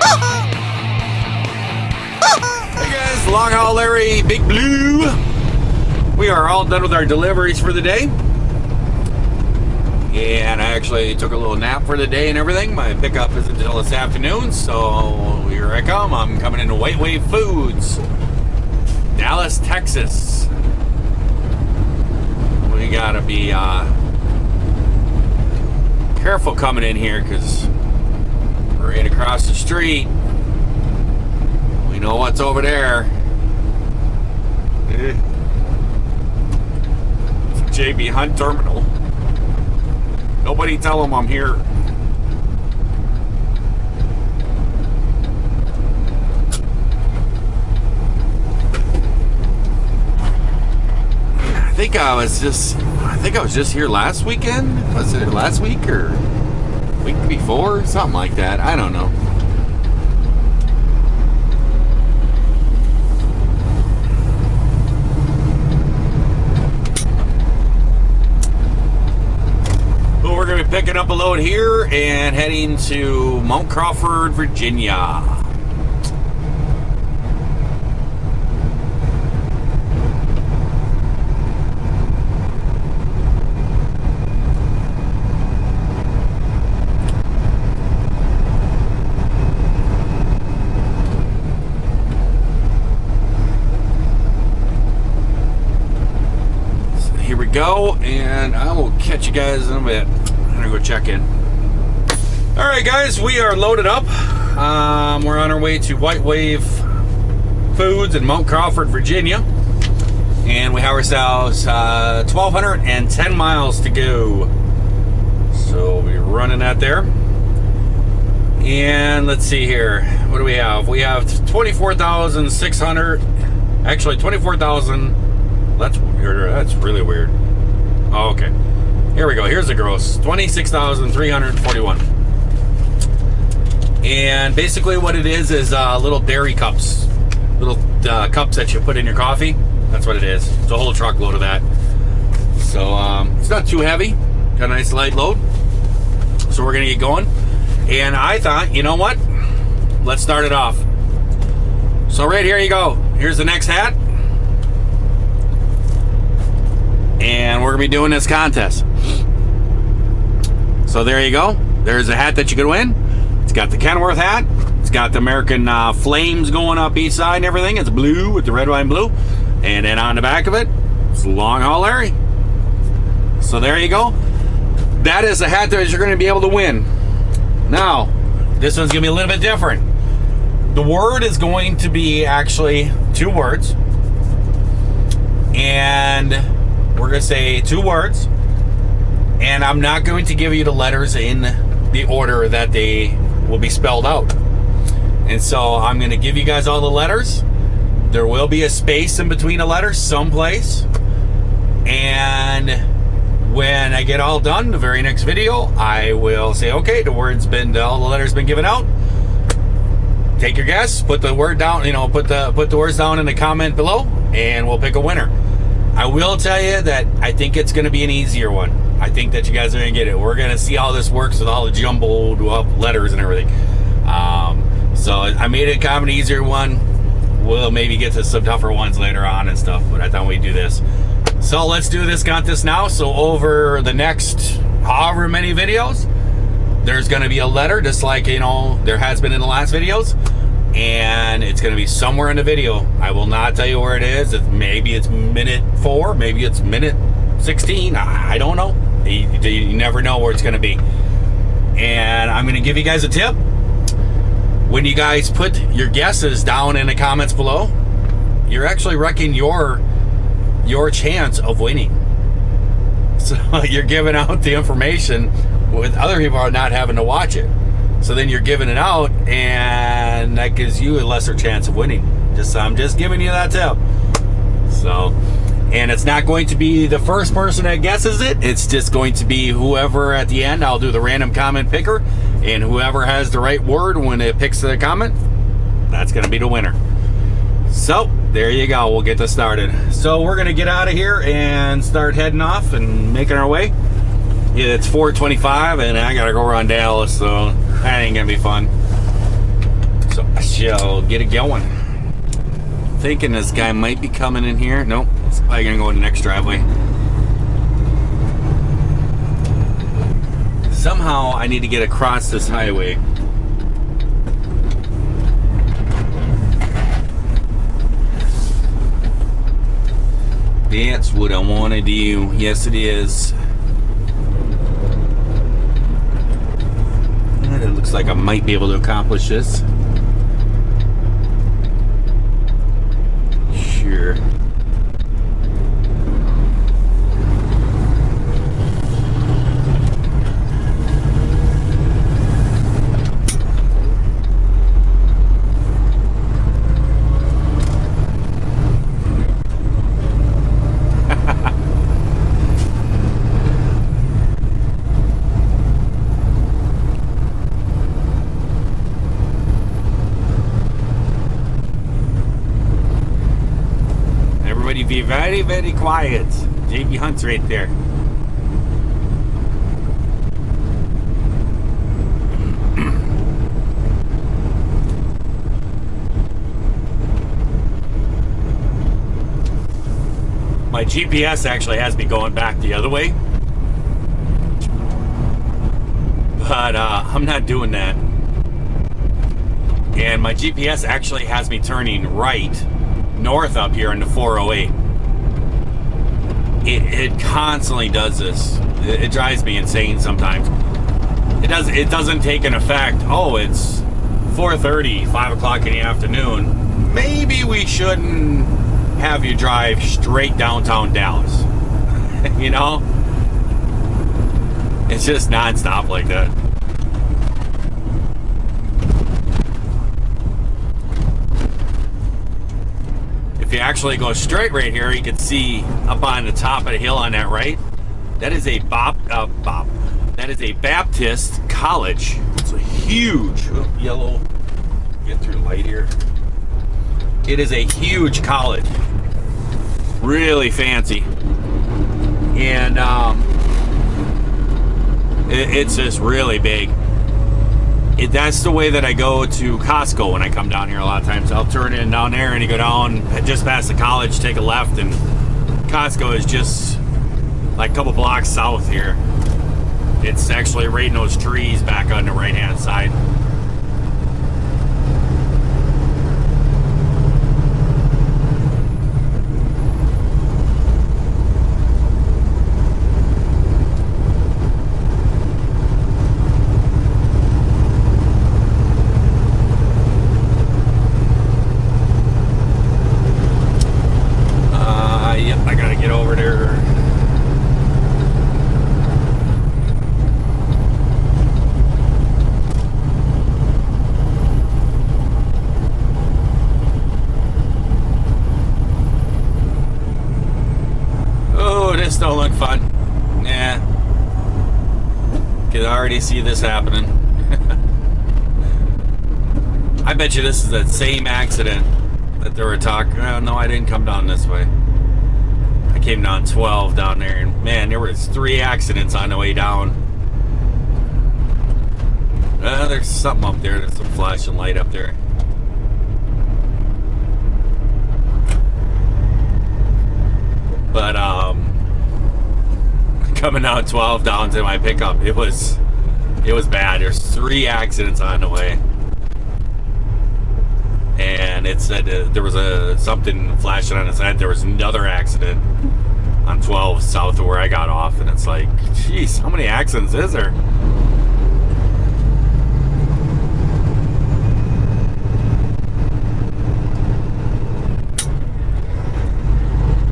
Hey guys, Long Haul Larry, Big Blue. We are all done with our deliveries for the day. And I actually took a little nap for the day and everything. My pickup is until this afternoon, so here I come. I'm coming into White Wave Foods, Dallas, Texas. We gotta be careful coming in here because we're right across the street. We know what's over there. It's JB Hunt Terminal. Nobody tell them I'm here. I think I was just here last weekend. Was it last week or week before? Something like that. I don't know. Well, we're going to be picking up a load here and heading to Mount Crawford, Virginia. Here we go, and I will catch you guys in a bit. I'm gonna go check in. All right, guys, we are loaded up. We're on our way to White Wave Foods in Mount Crawford, Virginia, and we have ourselves 1,210 miles to go. So we're running that there. And let's see here. What do we have? We have 24,600. Actually, 24,000. That's weird. That's really weird. Oh, okay. Here we go. Here's the gross. 26,341. And basically what it is little dairy cups. Little cups that you put in your coffee. That's what it is. It's a whole truckload of that. So it's not too heavy. Got a nice light load. So we're going to get going. And I thought, you know what? Let's start it off. So right here you go. Here's the next hat. And we're going to be doing this contest. So there you go. There's a hat that you could win. It's got the Kenworth hat. It's got the American flames going up each side and everything. It's blue with the red, white, and blue. And then on the back of it, it's Long Haul Larry. So there you go. That is a hat that you're going to be able to win. Now, this one's going to be a little bit different. The word is going to be actually 2 words. And we're going to say 2 words. And I'm not going to give you the letters in the order that they will be spelled out. And so I'm going to give you guys all the letters. There will be a space in between the letters someplace. And when I get all done, the very next video, I will say, okay, all the letters been given out. Take your guess, put the word down, put the words down in the comment below, and we'll pick a winner. I will tell you that I think it's going to be an easier one. I think that you guys are going to get it. We're going to see how this works with all the jumbled up letters and everything. So I made it kind of an easier one. We'll maybe get to some tougher ones later on and stuff, but I thought we'd do this. So let's do this contest now. So over the next however many videos, there's going to be a letter, just like, there has been in the last videos. And it's going to be somewhere in the video. I will not tell you where it is. Maybe it's minute 4, maybe it's minute 16. I don't know. You never know where it's going to be. And I'm going to give you guys a tip. When you guys put your guesses down in the comments below, you're actually wrecking your chance of winning. So you're giving out the information with other people are not having to watch it. So then you're giving it out, and that gives you a lesser chance of winning. I'm just giving you that tip. So, and it's not going to be the first person that guesses it. It's just going to be whoever at the end. I'll do the random comment picker, and whoever has the right word when it picks the comment, that's going to be the winner. So there you go. We'll get this started. So we're going to get out of here and start heading off and making our way. It's 4:25, and I got to go around Dallas, so that ain't going to be fun. So I shall get it going. Thinking this guy might be coming in here. Nope, it's probably gonna go in the next driveway. Somehow I need to get across this highway. That's what I want to do. Yes, it is. And it looks like I might be able to accomplish this. Sure. Be very, very quiet. JB Hunt's right there. My GPS actually has me going back the other way, but I'm not doing that. And my GPS actually has me turning right north up here into 408. It constantly does this. It drives me insane sometimes. It doesn't take an effect. Oh, it's 4:30, 5 o'clock in the afternoon. Maybe we shouldn't have you drive straight downtown Dallas. You know? It's just nonstop like that. If you actually go straight right here, you can see up on the top of the hill on that right, that is a that is a Baptist college. It's a huge yellow. Get through light here. It is a huge college, really fancy, and it's just really big. That's the way that I go to Costco when I come down here a lot of times. I'll turn in down there and you go down just past the college, take a left, and Costco is just like a couple blocks south here. It's actually right in those trees back on the right hand side. Don't look fun. Yeah. Can already see this happening. I bet you this is that same accident that they were talking. Oh, no, I didn't come down this way. I came down 12 down there, and man, there was 3 accidents on the way down. There's something up there. There's some flashing light up there. But coming down 12 down to my pickup, it was bad. There's 3 accidents on the way, and it said there was something flashing on its head. There was another accident on 12 south of where I got off, and it's like, geez, how many accidents is there?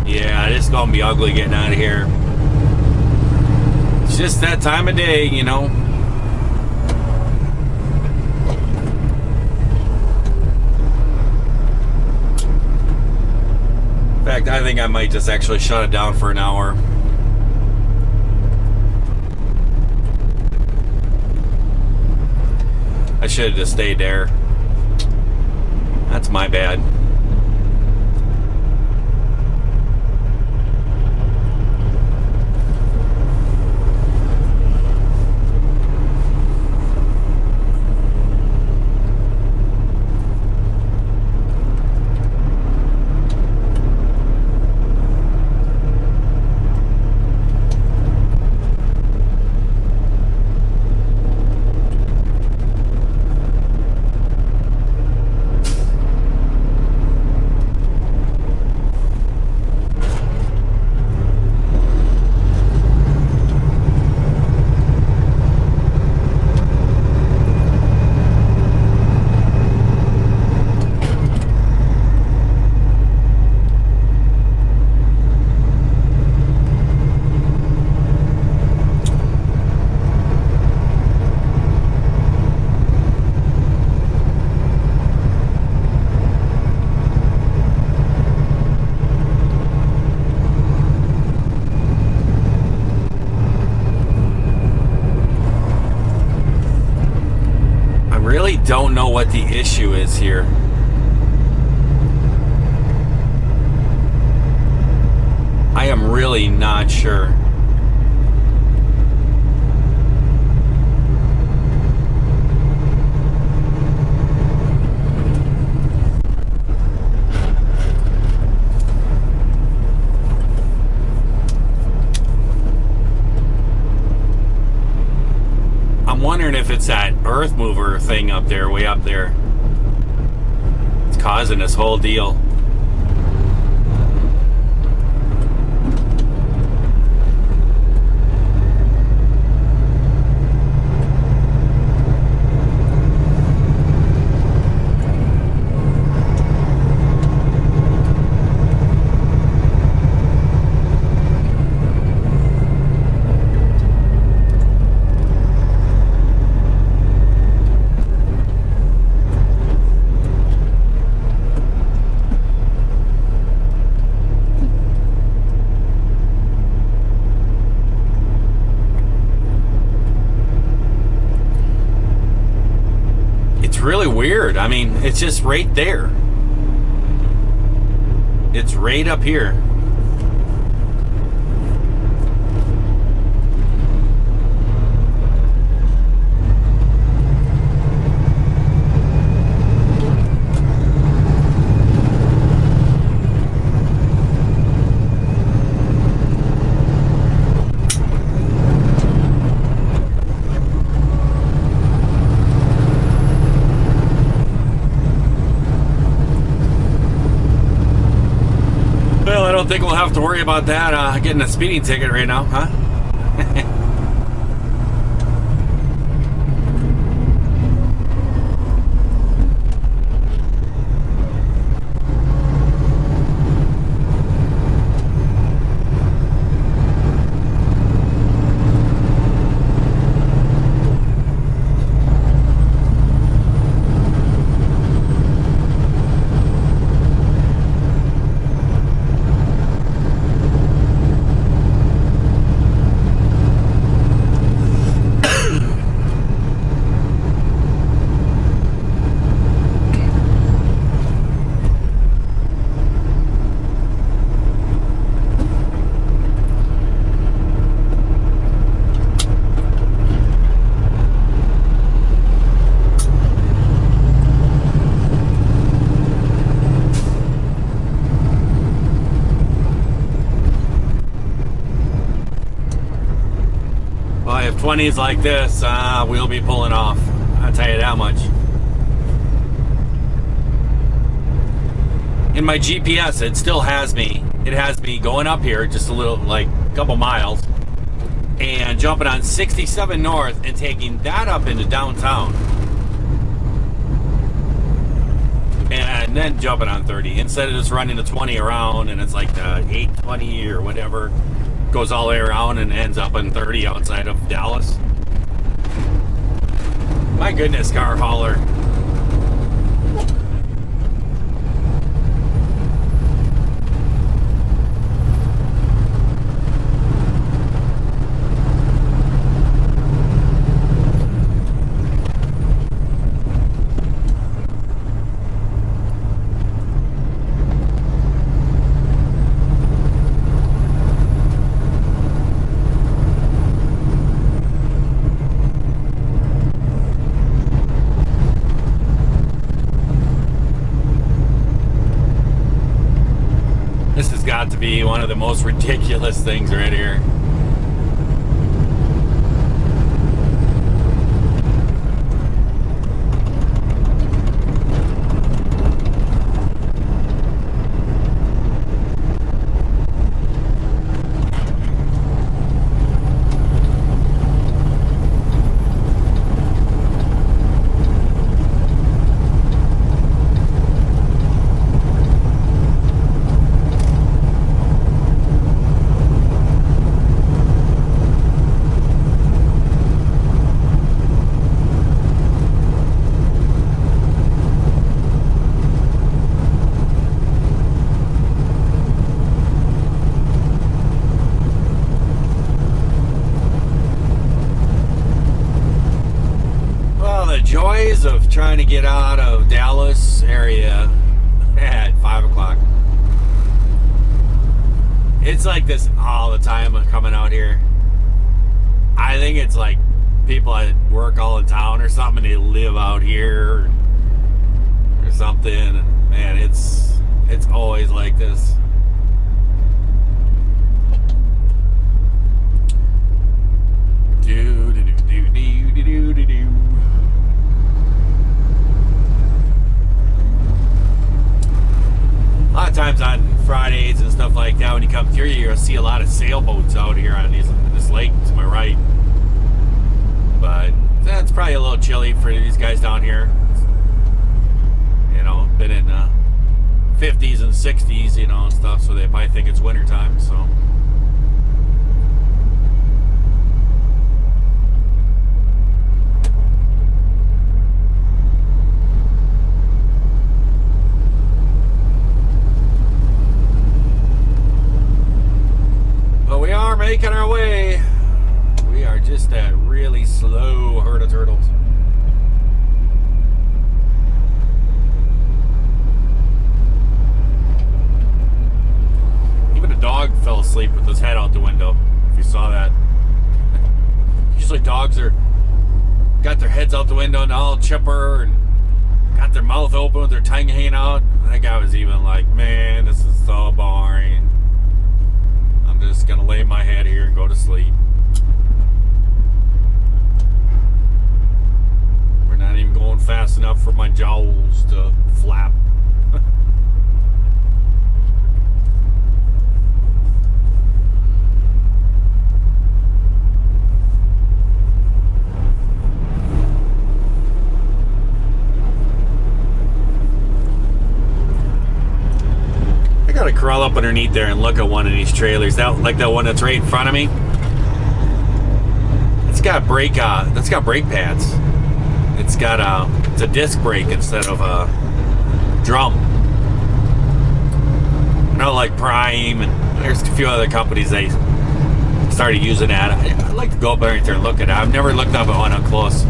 Yeah, it's gonna be ugly getting out of here. It's just that time of day, you know. In fact, I think I might just actually shut it down for an hour. I should have just stayed there. That's my bad. really don't know what the issue is here. I am really not sure. I'm wondering if it's that earth mover thing up there, way up there. It's causing this whole deal. Really weird. I mean, it's just right there. It's right up here. I don't think we'll have to worry about that getting a speeding ticket right now, huh? If 20s like this, we'll be pulling off. I'll tell you that much. In my GPS, it still has me. It has me going up here just a little, like a couple miles, and jumping on 67 North and taking that up into downtown. And then jumping on 30 instead of just running the 20 around, and it's like the 820 or whatever. Goes all the way around and ends up in 30 outside of Dallas. My goodness, car hauler. This has got to be one of the most ridiculous things right here. joys of trying to get out of Dallas area at 5 o'clock. It's like this all the time coming out here. I think it's like people that work all in town or something, and they live out here or something. And man, it's always like this. A lot of times on Fridays and stuff like that, when you come through, you're gonna see a lot of sailboats out here on this lake to my right. But that's probably a little chilly for these guys down here. You know, been in 50s and 60s, you know, and stuff, so they probably think it's winter time. So. Making our way. We are just that really slow herd of turtles. Even a dog fell asleep with his head out the window, if you saw that. Usually dogs got their heads out the window and all chipper and got their mouth open with their tongue hanging out. That guy was even like, man, this is so boring. Just gonna lay my head here and go to sleep. We're not even going fast enough for my jowls to flap. Gotta crawl up underneath there and look at one of these trailers. Like that one that's right in front of me. It's got brake pads. It's a disc brake instead of a drum. I know, like Prime, and there's a few other companies they started using that. I'd like to go up there and look at it. I've never looked up at one up close.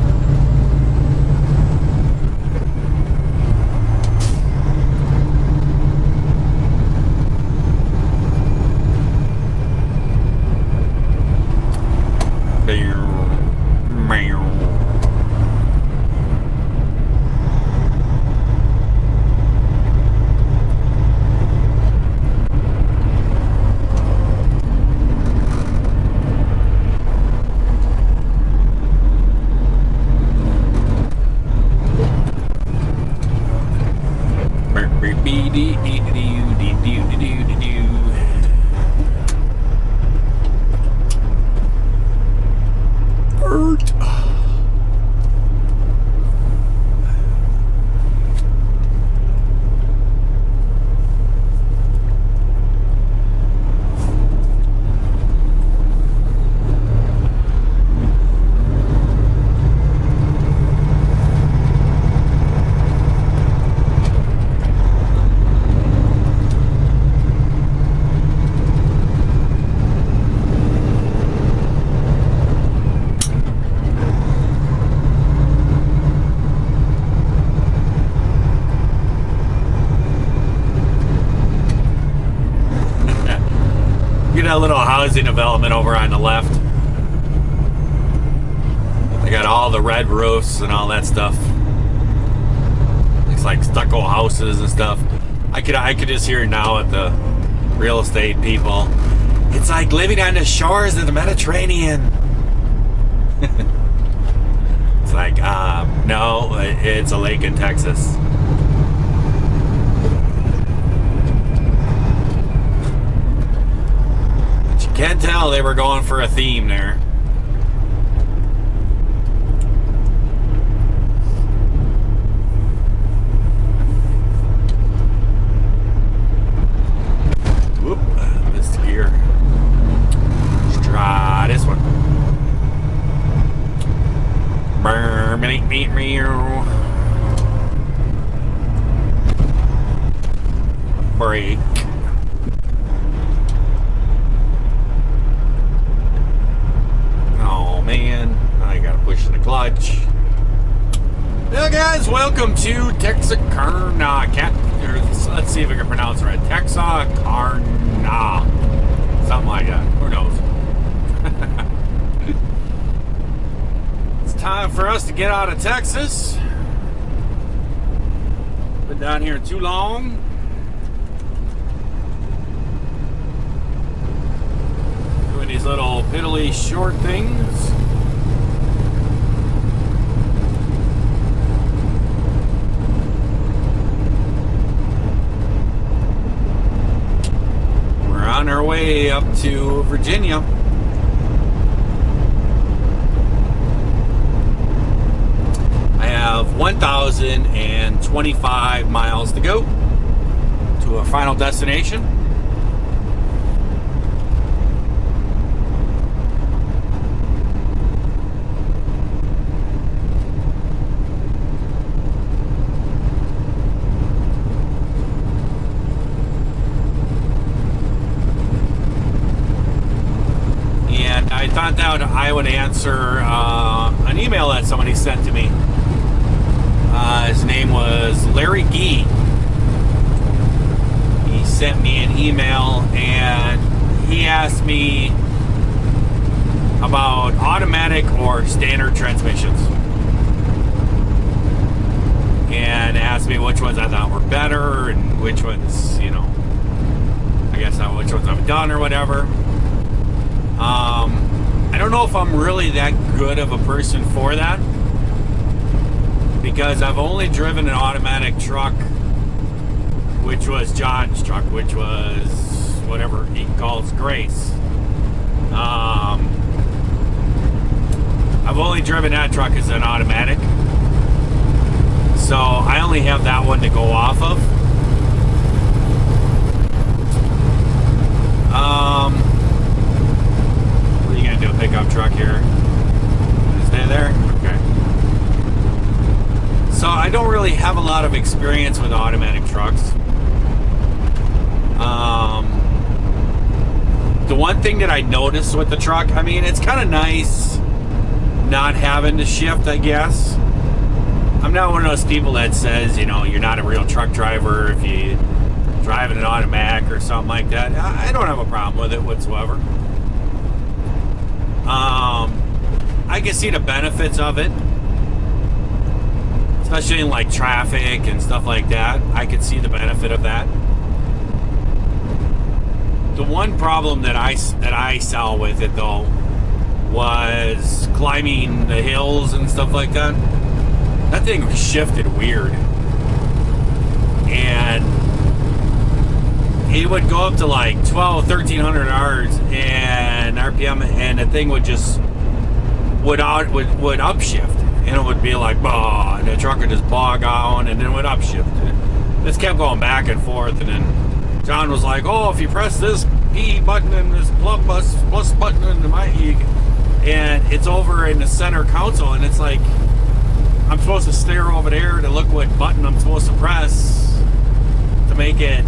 A little housing development over on the left. They got all the red roofs and all that stuff. Looks like stucco houses and stuff. I could just hear now at the real estate people. It's like living on the shores of the Mediterranean. It's like, no, it's a lake in Texas. Can't tell they were going for a theme there. Whoop, missed gear. Let's try this one. Brake. Man, I gotta push the clutch. guys, welcome to Texarkana. Let's see if I can pronounce it right. Texarkana. Something like that. Who knows? It's time for us to get out of Texas. Been down here too long. Doing these little piddly short things. On our way up to Virginia. I have 1,025 miles to go to our final destination. I thought that I would answer an email that somebody sent to me. His name was Larry Gee. He sent me an email and he asked me about automatic or standard transmissions. And asked me which ones I thought were better and which ones, you know, I guess which ones I've done or whatever. I don't know if I'm really that good of a person for that, because I've only driven an automatic truck, which was John's truck, which was whatever he calls Grace. I've only driven that truck as an automatic, so I only have that one to go off of. Do a pickup truck here. Stay there? Okay. So I don't really have a lot of experience with automatic trucks. The one thing that I noticed with the truck, I mean, it's kind of nice not having to shift, I guess. I'm not one of those people that says, you know, you're not a real truck driver if you drive an automatic or something like that. I don't have a problem with it whatsoever. I can see the benefits of it, especially in like traffic and stuff like that. I could see the benefit of that. The one problem that I saw with it though was climbing the hills and stuff like that. That thing shifted weird, and it would go up to like 1,300 yards and RPM, and the thing would just would upshift, and it would be like, bah, and the truck would just bog on, and then it would upshift. And this kept going back and forth, and then John was like, oh, if you press this P button and this plus button and it's over in the center console, and it's like I'm supposed to stare over there to look what button I'm supposed to press to make it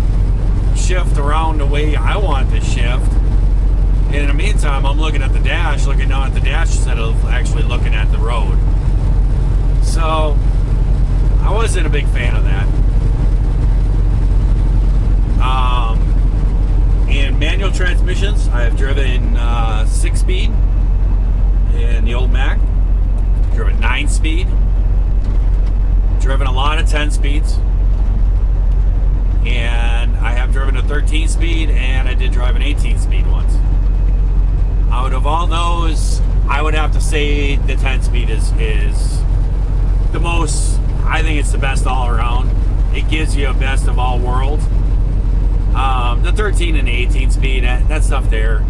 shift around the way I want to shift. And in the meantime, I'm looking at the dash, looking down at the dash instead of actually looking at the road. So I wasn't a big fan of that. In manual transmissions, I have driven 6-speed in the old Mac, driven 9-speed, driven a lot of 10-speeds. And I have driven a 13-speed, and I did drive an 18-speed once. Out of all those, I would have to say the 10-speed is the most, I think it's the best all around. It gives you a best of all worlds. The 13 and the 18-speed, that stuff there,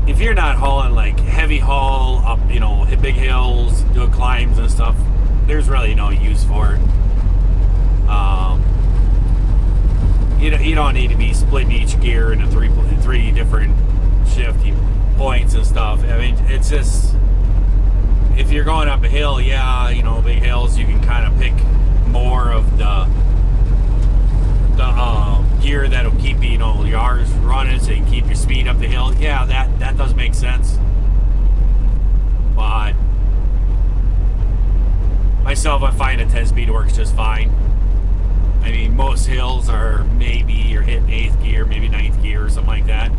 if you're not hauling like heavy haul up, you know, hit big hills, doing climbs and stuff, there's really no use for it. You don't need to be splitting each gear into three different shifting points and stuff. I mean, it's just, if you're going up a hill, yeah, you know, big hills, you can kind of pick more of the gear that'll keep, you know, your R's running so you can keep your speed up the hill. Yeah, that does make sense. But my myself, I find a 10-speed works just fine. I mean, most hills are maybe you're hitting 8th gear, maybe 9th gear or something like that.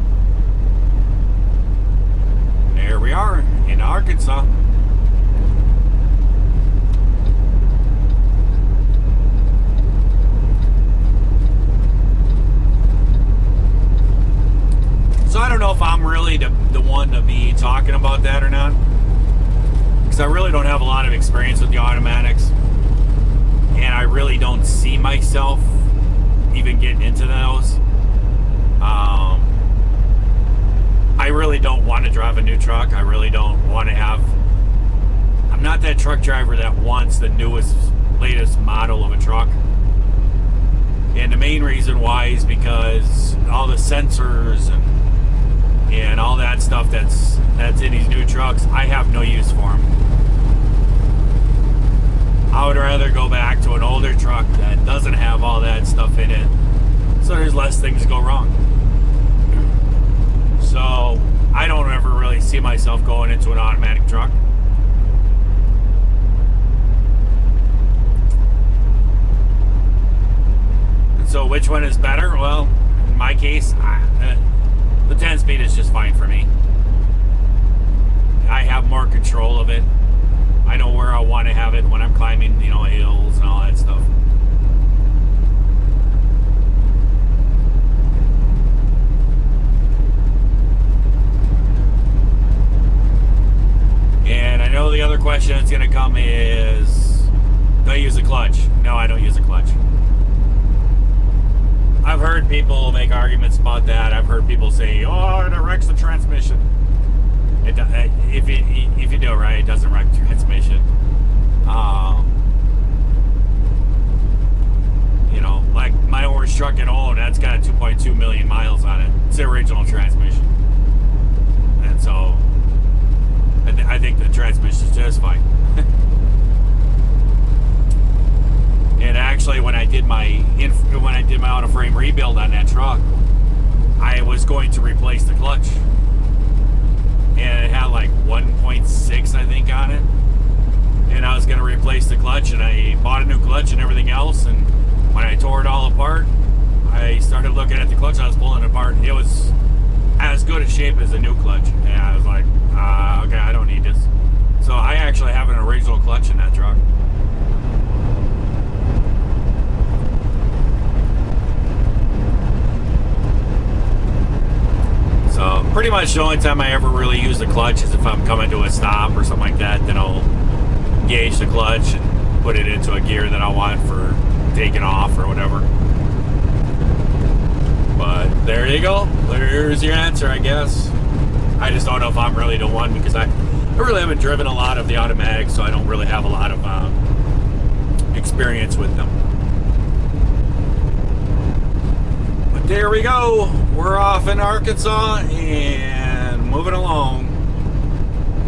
There we are in Arkansas. So I don't know if I'm really the one to be talking about that or not, because I really don't have a lot of experience with the automatics, and I really don't see myself even getting into those. I really don't want to drive a new truck. I really don't want to have... I'm not that truck driver that wants the newest, latest model of a truck. And the main reason why is because all the sensors and all that stuff that's in these new trucks, I have no use for them. I would rather go back to an older truck that doesn't have all that stuff in it, so there's less things go wrong. So I don't ever really see myself going into an automatic truck. And so which one is better? Well, in my case, the 10-speed is just fine for me. I have more control of it. I know where I want to have it when I'm climbing, hills and all that stuff. And I know the other question that's going to come is, do I use a clutch? No, I don't use a clutch. I've heard people make arguments about that. I've heard people say, oh, it wrecks the transmission. If you do it right, it doesn't wreck the transmission. Like my orange truck at home, that's got 2.2 million miles on it. It's the original transmission. And so I think the transmission is just fine. And actually, when I did my auto frame rebuild on that truck, I was going to replace the clutch, and it had like 1.6, I think, on it. And I was going to replace the clutch, and I bought a new clutch and everything else. And when I tore it all apart, I started looking at the clutch I was pulling it apart. It was as good a shape as a new clutch, and I was like, okay, I don't need this. So I actually have an original clutch in that truck. So pretty much the only time I ever really use the clutch is if I'm coming to a stop or something like that. Then I'll engage the clutch and put it into a gear that I want for taking off or whatever. But there you go. There's your answer, I guess. I just don't know if I'm really the one, because I really haven't driven a lot of the automatics, so I don't really have a lot of experience with them. But there we go. We're off in Arkansas and moving along.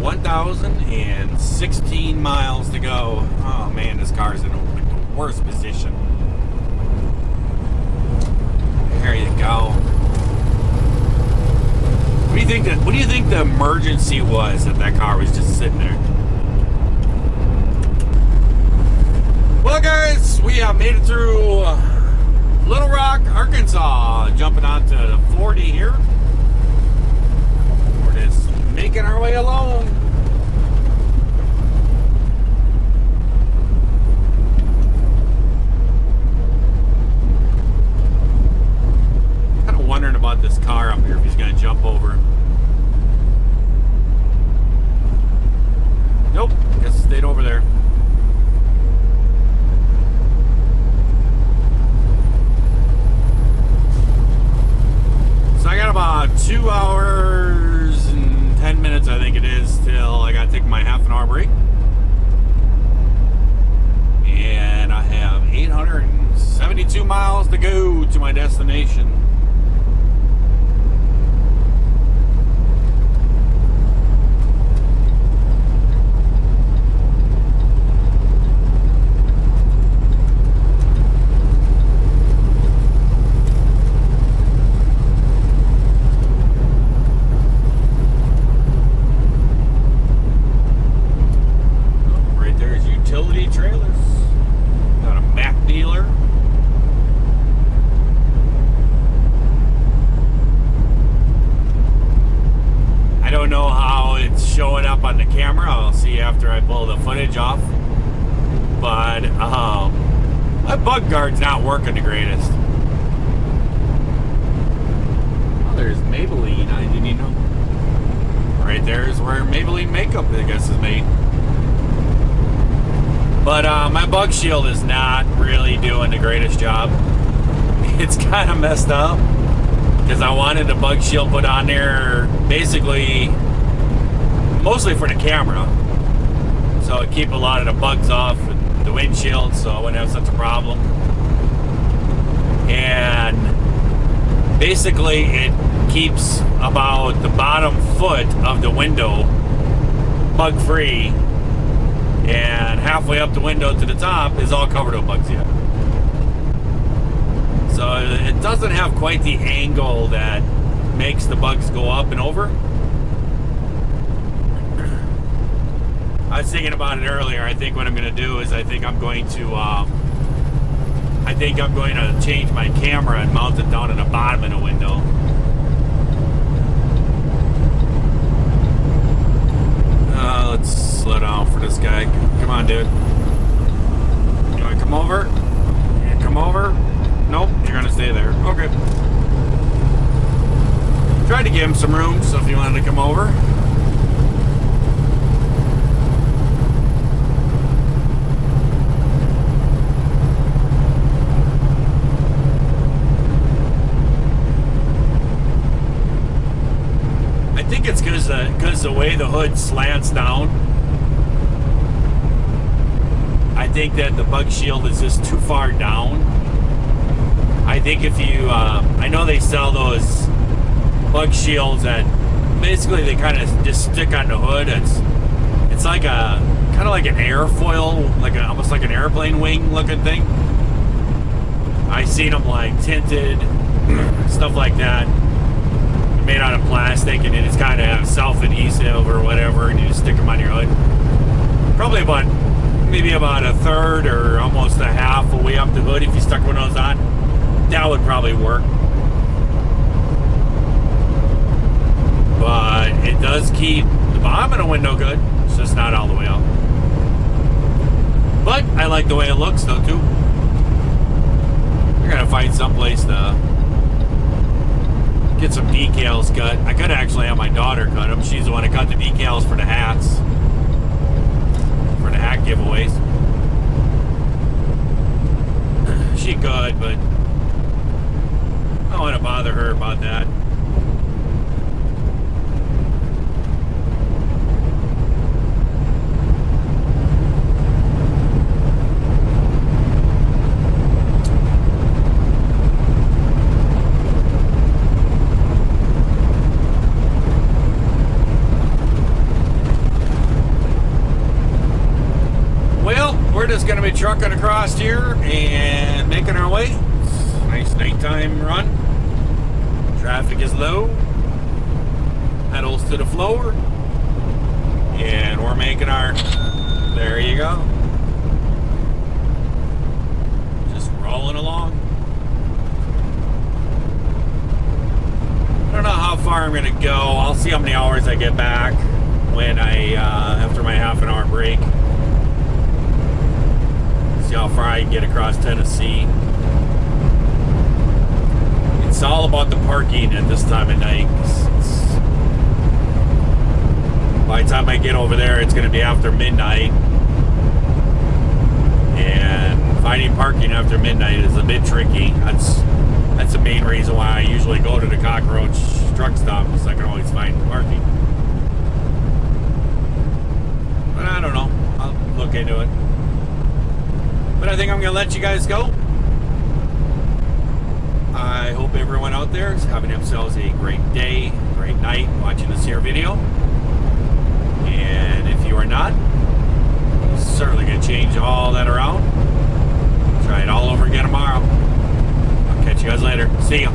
1,016 miles to go. Oh man, this car's in the worst position. There you go. What do you think the emergency was that car was just sitting there? Well, guys, we have made it through Little Rock, Arkansas. Jumping onto the 40 here. We're just making our way along. Kind of wondering about this car up here, if he's going to jump over. Nope, guess it stayed over there. So I got about 2 hours and 10 minutes, I think it is, till trailers. Got a Mac dealer. I don't know how it's showing up on the camera. I'll see after I pull the footage off. But my bug guard's not working the greatest. Oh, there's Maybelline. I didn't even know. Right there is where Maybelline makeup, I guess, is made. But my bug shield is not really doing the greatest job. It's kind of messed up because I wanted a bug shield put on there basically mostly for the camera, so it keep a lot of the bugs off the windshield, so I wouldn't have such a problem. And basically it keeps about the bottom foot of the window bug free, and halfway up the window to the top is all covered with bugs yet. So it doesn't have quite the angle that makes the bugs go up and over. I was thinking about it earlier. I think what I'm going to do is I think I'm going to change my camera and mount it down in the bottom of the window. Let's slow down for this guy. Come on, dude. You want to come over? You come over? Nope, you're going to stay there. Okay. Tried to give him some room, so if you wanted to come over. I think it's because the way the hood slants down. I think that the bug shield is just too far down. I think if you, I know they sell those bug shields that basically they kind of just stick on the hood. It's like a kind of like an airfoil, almost like an airplane wing looking thing. I've seen them like tinted, stuff like that, made out of plastic, and it's kind of self-adhesive or whatever, and you just stick them on your hood. Probably maybe about a third or almost a half a way up the hood. If you stuck one of those on, that would probably work. But it does keep the bottom of the window good. It's just not all the way up. But I like the way it looks though too. We're gonna find someplace to get some decals cut. I could actually have my daughter cut them. She's the one that cut the decals for the hats, for the hat giveaways. She could, but I don't want to bother her about that. We're just going to be trucking across here and making our way. Nice nighttime run. Traffic is low. Pedals to the floor. And we're making our... There you go. Just rolling along. I don't know how far I'm going to go. I'll see how many hours I get back when after my half an hour break. See how far I can get across Tennessee. It's all about the parking at this time of night. By the time I get over there, it's going to be after midnight. And finding parking after midnight is a bit tricky. That's the main reason why I usually go to the Cockroach truck stop, because I can always find parking. But I don't know. I'll look into it. But I think I'm going to let you guys go. I hope everyone out there is having themselves a great day, great night watching this here video. And if you are not, I'm certainly going to change all that around. Try it all over again tomorrow. I'll catch you guys later. See ya.